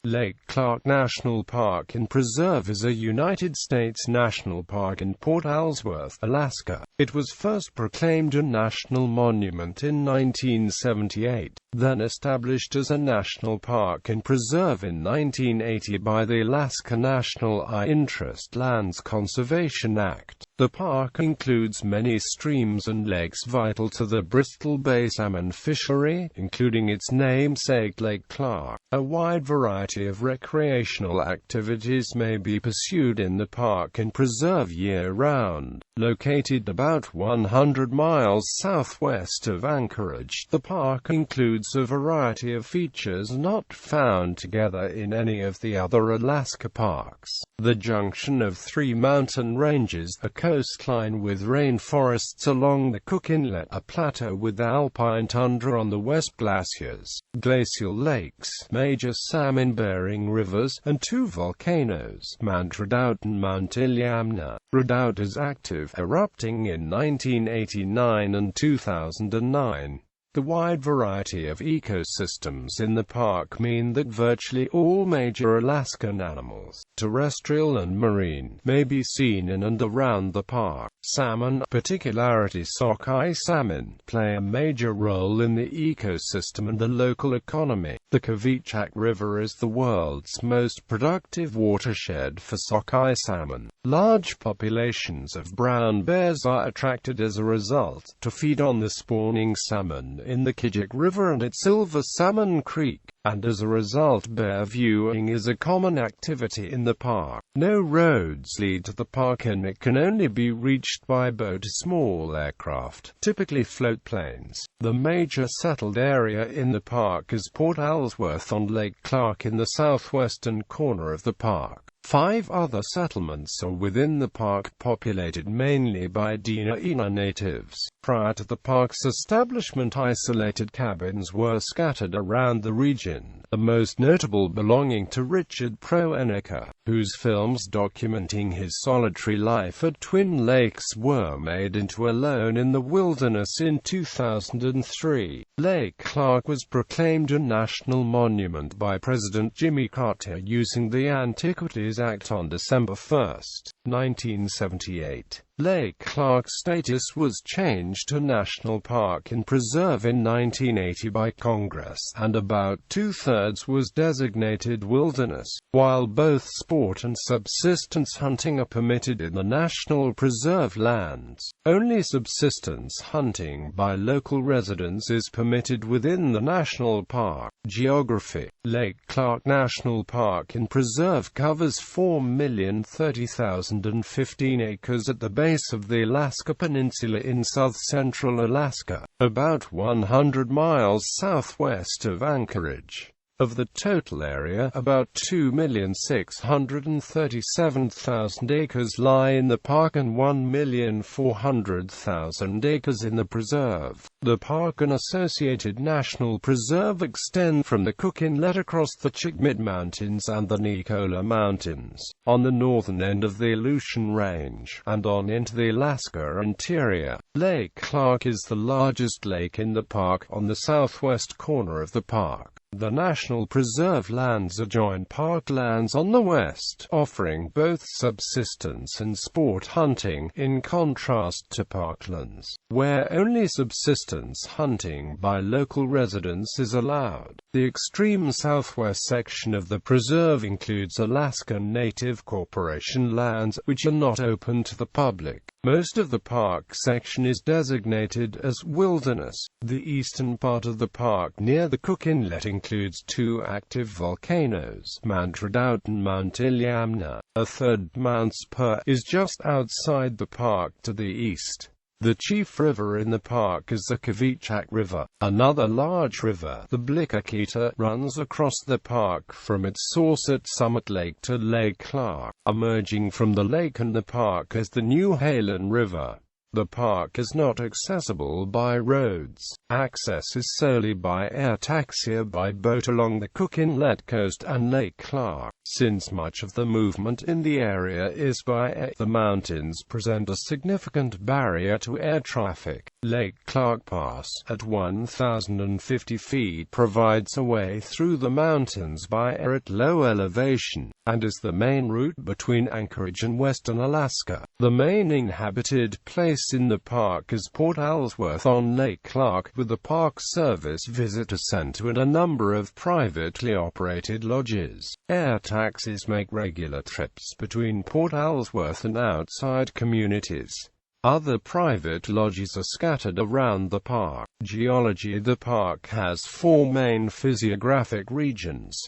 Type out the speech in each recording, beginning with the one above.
Lake Clark National Park and Preserve is a United States national park in Port Alsworth, Alaska. It was first proclaimed a national monument in 1978, then established as a national park and preserve in 1980 by the Alaska National Interest Lands Conservation Act. The park includes many streams and lakes vital to the Bristol Bay salmon fishery, including its namesake Lake Clark. A wide variety of recreational activities may be pursued in the park and preserve year-round. Located about 100 miles southwest of Anchorage, the park includes a variety of features not found together in any of the other Alaska parks. The junction of three mountain ranges, a coastline with rainforests along the Cook Inlet, a plateau with alpine tundra on the west, glaciers, glacial lakes, major salmon-bearing rivers, and two volcanoes, Mount Redoubt and Mount Iliamna. Redoubt is active, erupting in 1989 and 2009. The wide variety of ecosystems in the park mean that virtually all major Alaskan animals, terrestrial and marine, may be seen in and around the park. Salmon, particularly sockeye salmon, play a major role in the ecosystem and the local economy. The Kvichak River is the world's most productive watershed for sockeye salmon. Large populations of brown bears are attracted as a result, to feed on the spawning salmon in the Kvichak River and at Silver Salmon Creek, and as a result bear viewing is a common activity in the park. No roads lead to the park and it can only be reached by boat or small aircraft, typically float planes. The major settled area in the park is Port Alsworth on Lake Clark in the southwestern corner of the park. 5 other settlements are within the park, populated mainly by Dena'ina natives. Prior to the park's establishment, isolated cabins were scattered around the region, the most notable belonging to Richard Proenica, whose films documenting his solitary life at Twin Lakes were made into Alone in the Wilderness in 2003. Lake Clark was proclaimed a national monument by President Jimmy Carter using the Antiquities Act on December 1, 1978. Lake Clark's status was changed to National Park and Preserve in 1980 by Congress, and about two-thirds was designated wilderness. While both sport and subsistence hunting are permitted in the National Preserve lands, only subsistence hunting by local residents is permitted within the National Park. Geography. Lake Clark National Park and Preserve covers 4,030,015 acres at the base of the Alaska Peninsula in south-central Alaska, about 100 miles southwest of Anchorage. Of the total area, about 2,637,000 acres lie in the park and 1,400,000 acres in the preserve. The park and associated national preserve extend from the Cook Inlet across the Chigmit Mountains and the Nicola Mountains, on the northern end of the Aleutian Range, and on into the Alaska interior. Lake Clark is the largest lake in the park, on the southwest corner of the park. The National Preserve lands adjoin parklands on the west, offering both subsistence and sport hunting, in contrast to parklands, where only subsistence hunting by local residents is allowed. The extreme southwest section of the preserve includes Alaska Native Corporation lands, which are not open to the public. Most of the park section is designated as wilderness. The eastern part of the park near the Cook Inlet includes 2 active volcanoes, Mount Redoubt and Mount Iliamna. A third, Mount Spur, is just outside the park to the east. The chief river in the park is the Kvichak River. Another large river, the Blikakita, runs across the park from its source at Summit Lake to Lake Clark. Emerging from the lake and the park is the New Halon River. The park is not accessible by roads. Access is solely by air taxi or by boat along the Cook Inlet coast and Lake Clark. Since much of the movement in the area is by air, the mountains present a significant barrier to air traffic. Lake Clark Pass, at 1,050 feet, provides a way through the mountains by air at low elevation, and is the main route between Anchorage and western Alaska. The main inhabited place in the park is Port Alsworth on Lake Clark, with the Park Service Visitor Center and a number of privately operated lodges. Air taxis make regular trips between Port Alsworth and outside communities. Other private lodges are scattered around the park. Geology: the park has four main physiographic regions.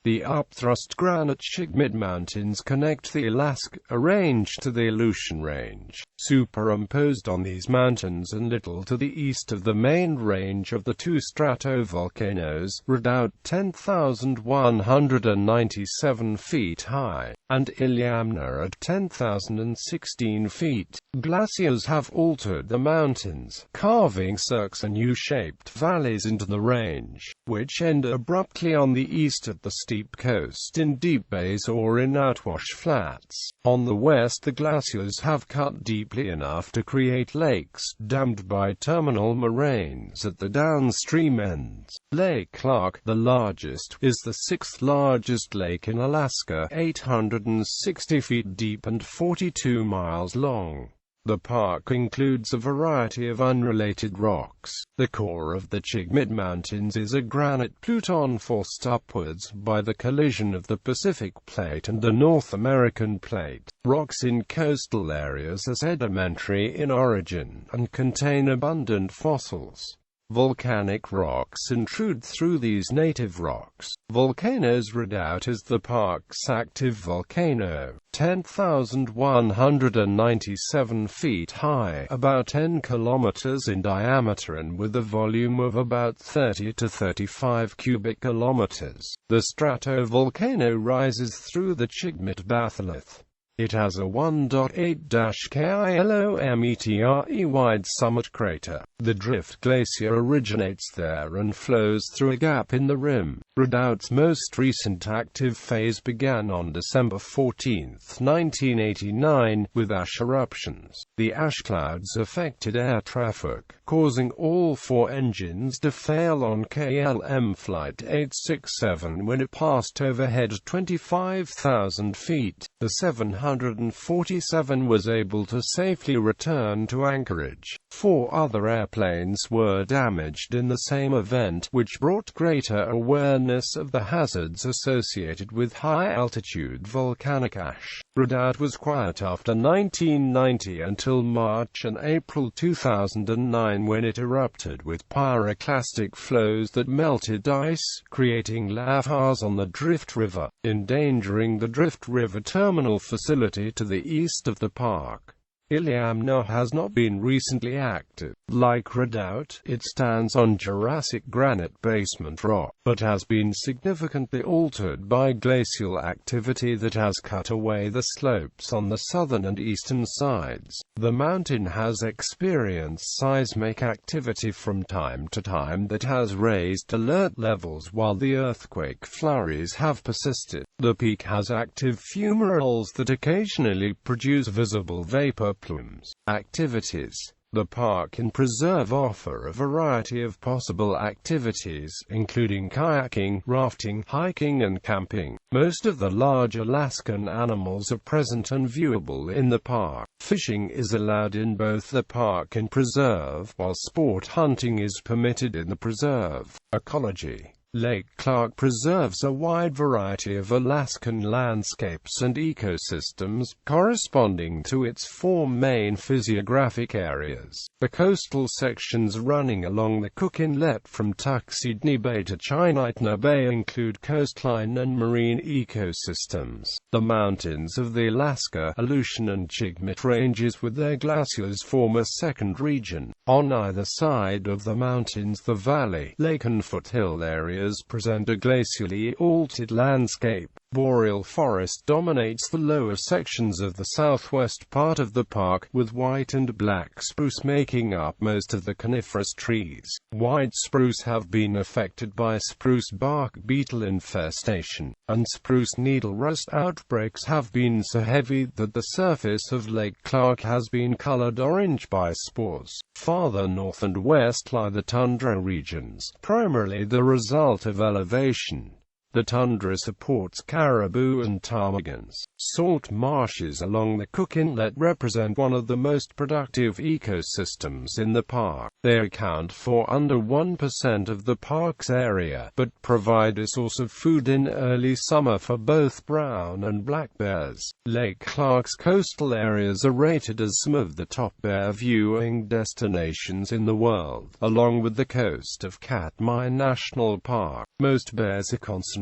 The upthrust granite Chigmit Mountains connect the Alaska.A Range to the Aleutian Range. Superimposed on these mountains and little to the east of the main range of the two stratovolcanoes, Redoubt 10,197 feet high, and Iliamna at 10,016 feet. Glaciers have altered the mountains, carving cirques and U-shaped valleys into the range, which end abruptly on the east at the steep coast in deep bays or in outwash flats. On the west, the glaciers have cut deeply enough to create lakes, dammed by terminal moraines at the downstream ends. Lake Clark, the largest, is the sixth largest lake in Alaska, 860 feet deep and 42 miles long. The park includes a variety of unrelated rocks. The core of the Chigmit Mountains is a granite pluton forced upwards by the collision of the Pacific Plate and the North American Plate. Rocks in coastal areas are sedimentary in origin, and contain abundant fossils. Volcanic rocks intrude through these native rocks. Volcanoes: Redoubt is the park's active volcano, 10,197 feet high, about 10 kilometers in diameter and with a volume of about 30 to 35 cubic kilometers. The stratovolcano rises through the Chigmit batholith. It has a 1.8-kilometre wide summit crater. The Drift Glacier originates there and flows through a gap in the rim. Redoubt's most recent active phase began on December 14, 1989, with ash eruptions. The ash clouds affected air traffic, causing all four engines to fail on KLM Flight 867 when it passed overhead at 25,000 feet. The 747 was able to safely return to Anchorage. Four other airplanes were damaged in the same event, which brought greater awareness of the hazards associated with high-altitude volcanic ash. Redoubt was quiet after 1990 until March and April 2009, when it erupted with pyroclastic flows that melted ice, creating lavas on the Drift River, endangering the Drift River terminal facility to the east of the park. Iliamna has not been recently active. Like Redoubt, it stands on Jurassic granite basement rock, but has been significantly altered by glacial activity that has cut away the slopes on the southern and eastern sides. The mountain has experienced seismic activity from time to time that has raised alert levels, while the earthquake flurries have persisted. The peak has active fumaroles that occasionally produce visible vapor plumes. Activities: the park and preserve offer a variety of possible activities, including kayaking, rafting, hiking and camping. Most of the large Alaskan animals are present and viewable in the park. Fishing is allowed in both the park and preserve, while sport hunting is permitted in the preserve. Ecology: Lake Clark preserves a wide variety of Alaskan landscapes and ecosystems, corresponding to its four main physiographic areas. The coastal sections running along the Cook Inlet from Tuxedni Bay to Chinitna Bay include coastline and marine ecosystems. The mountains of the Alaska, Aleutian and Chigmit ranges with their glaciers form a second region. On either side of the mountains, the valley, lake and foothill areas areas present a glacially altered landscape. Boreal forest dominates the lower sections of the southwest part of the park, with white and black spruce making up most of the coniferous trees. White spruce have been affected by spruce bark beetle infestation, and spruce needle rust outbreaks have been so heavy that the surface of Lake Clark has been colored orange by spores. Farther north and west lie the tundra regions, primarily the result of elevation. The tundra supports caribou and ptarmigans. Salt marshes along the Cook Inlet represent one of the most productive ecosystems in the park. They account for under 1% of the park's area, but provide a source of food in early summer for both brown and black bears. Lake Clark's coastal areas are rated as some of the top bear viewing destinations in the world, along with the coast of Katmai National Park. Most bears are concentrated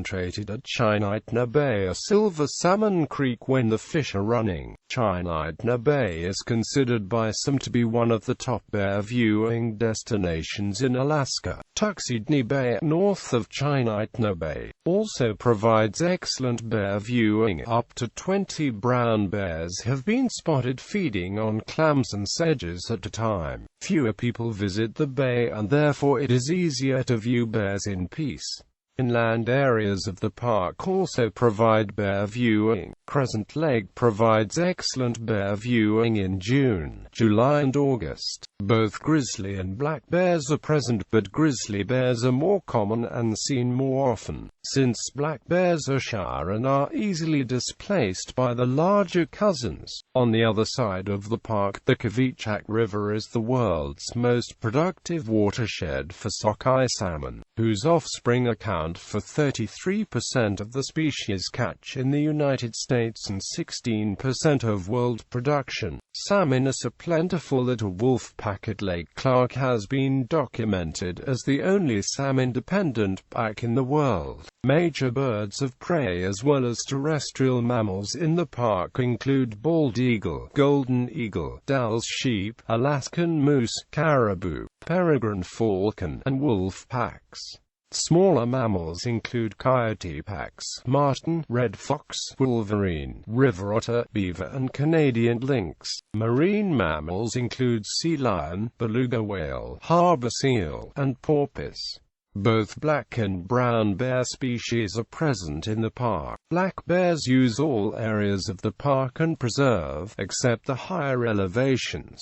at Act.The Bay, a silver salmon creek when the fish are running. Act.The Bay is considered by some to be one of the top bear viewing destinations in Alaska. Tuxedo Bay, north of Act.The Bay, also provides excellent bear viewing. Up to 20 brown bears have been spotted feeding on clams and sedges at a time. Fewer people visit the bay, and therefore it is easier to view bears in peace. Inland areas of the park also provide bear viewing. Crescent Lake provides excellent bear viewing in June, July and August. Both grizzly and black bears are present, but grizzly bears are more common and seen more often, since black bears are shy and are easily displaced by the larger cousins. On the other side of the park, the Kvichak River is the world's most productive watershed for sockeye salmon, whose offspring account for 33% of the species catch in the United States and 16% of world production. Salmon are so plentiful that a wolf pack at Lake Clark has been documented as the only salmon-dependent pack in the world. Major birds of prey as well as terrestrial mammals in the park include bald eagle, golden eagle, Dall's sheep, Alaskan moose, caribou, peregrine falcon, and wolf packs. Smaller mammals include coyote packs, marten, red fox, wolverine, river otter, beaver and Canadian lynx. Marine mammals include sea lion, beluga whale, harbor seal, and porpoise. Both black and brown bear species are present in the park. Black bears use all areas of the park and preserve, except the higher elevations.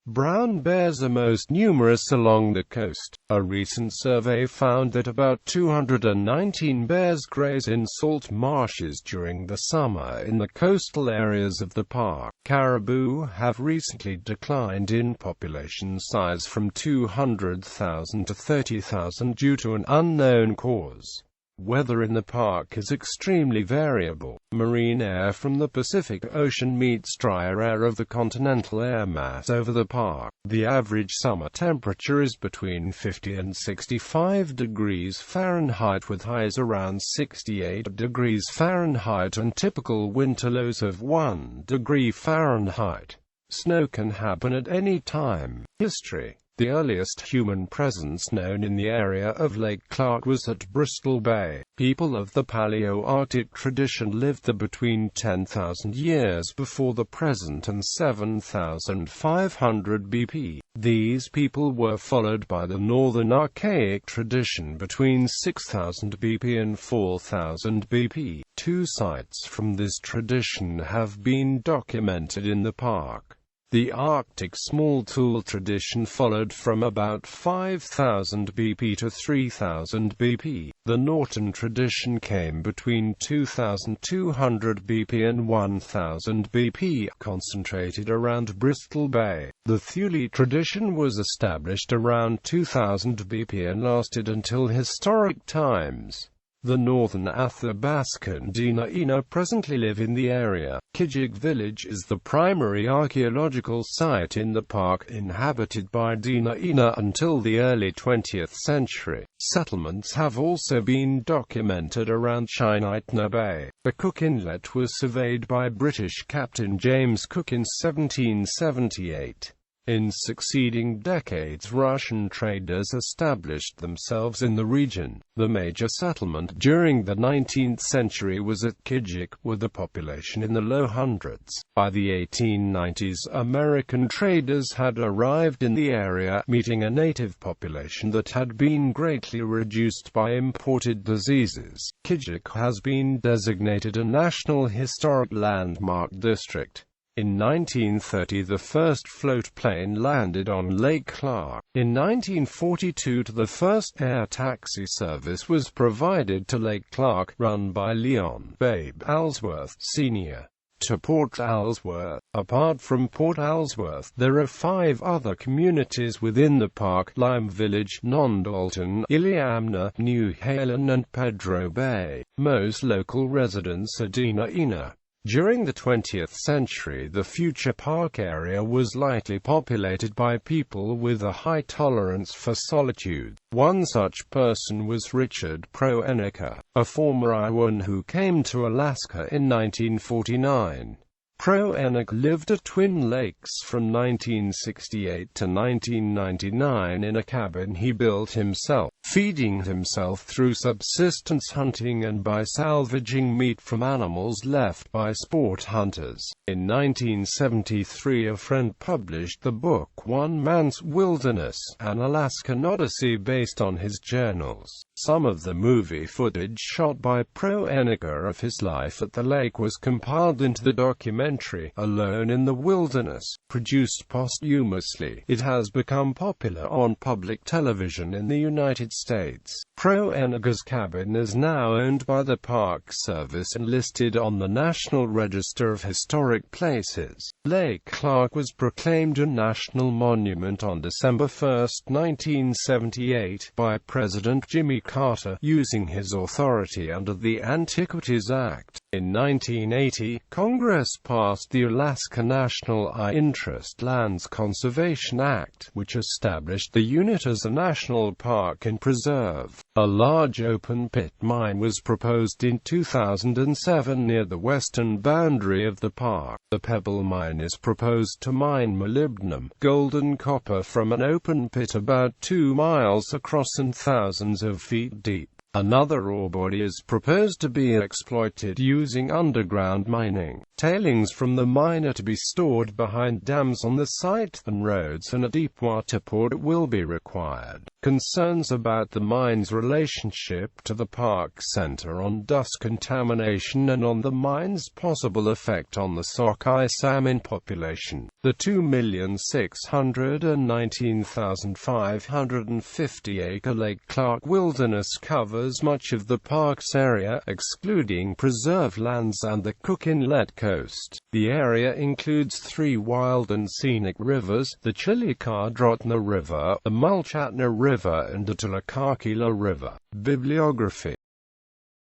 Brown bears are most numerous along the coast. A recent survey found that about 219 bears graze in salt marshes during the summer in the coastal areas of the park. Caribou have recently declined in population size from 200,000 to 30,000 due to an unknown cause. Weather in the park is extremely variable. Marine air from the Pacific Ocean meets drier air of the continental air mass over the park. The average summer temperature is between 50 and 65 degrees Fahrenheit with highs around 68 degrees Fahrenheit and typical winter lows of 1 degree Fahrenheit. Snow can happen at any time. History. The earliest human presence known in the area of Lake Clark was at Bristol Bay. People of the Paleo-Arctic tradition lived there between 10,000 years before the present and 7,500 BP. These people were followed by the Northern Archaic tradition between 6,000 BP and 4,000 BP. Two sites from this tradition have been documented in the park. The Arctic small tool tradition followed from about 5,000 BP to 3,000 BP. The Norton tradition came between 2,200 BP and 1,000 BP, concentrated around Bristol Bay. The Thule tradition was established around 2,000 BP and lasted until historic times. The northern Athabasca and Dena'ina presently live in the area. Kijig village is the primary archaeological site in the park, inhabited by Dena'ina until the early 20th century. Settlements have also been documented around Act.The Bay. The Cook Inlet was surveyed by British Captain James Cook in 1778. In succeeding decades, Russian traders established themselves in the region. The major settlement during the 19th century was at Kijik, with a population in the low hundreds. By the 1890s, American traders had arrived in the area, meeting a native population that had been greatly reduced by imported diseases. Kijik has been designated a National Historic Landmark District. In 1930, the first float plane landed on Lake Clark. In 1942, the first air taxi service was provided to Lake Clark, run by Leon "Babe" Alsworth, Sr. to Port Alsworth. Apart from Port Alsworth, there are 5 other communities within the park: Lime Village, Nondalton, Iliamna, New Halen and Pedro Bay. Most local residents are Dina. During the 20th century, the future park area was lightly populated by people with a high tolerance for solitude. One such person was Richard Proenica, a former Iowan who came to Alaska in 1949. Proenica lived at Twin Lakes from 1968 to 1999 in a cabin he built himself, feeding himself through subsistence hunting and by salvaging meat from animals left by sport hunters. In 1973, a friend published the book One Man's Wilderness, an Alaskan Odyssey, based on his journals. Some of the movie footage shot by Proenica of his life at the lake was compiled into the documentary Alone in the Wilderness, produced posthumously. It has become popular on public television in the United States. Proenica's cabin is now owned by the Park Service and listed on the National Register of Historic Places. Lake Clark was proclaimed a national monument on December 1, 1978, by President Jimmy Carter, using his authority under the Antiquities Act. In 1980, Congress passed the Alaska National Interest Lands Conservation Act, which established the unit as a national park and preserve. A large open-pit mine was proposed in 2007 near the western boundary of the park. The Pebble Mine is proposed to mine molybdenum, gold and copper from an open pit about 2 miles across and thousands of feet deep. Another ore body is proposed to be exploited using underground mining. Tailings from the mine are to be stored behind dams on the site, and roads and a deep-water port will be required. Concerns about the mine's relationship to the park center on dust contamination and on the mine's possible effect on the sockeye salmon population. The 2,619,550-acre Lake Clark Wilderness covers much of the park's area, excluding preserve lands and the Cook Inlet coast. The area includes 3 wild and scenic rivers: the Chillicothe River, the Mulchatna River and the Tulakarkila River. Bibliography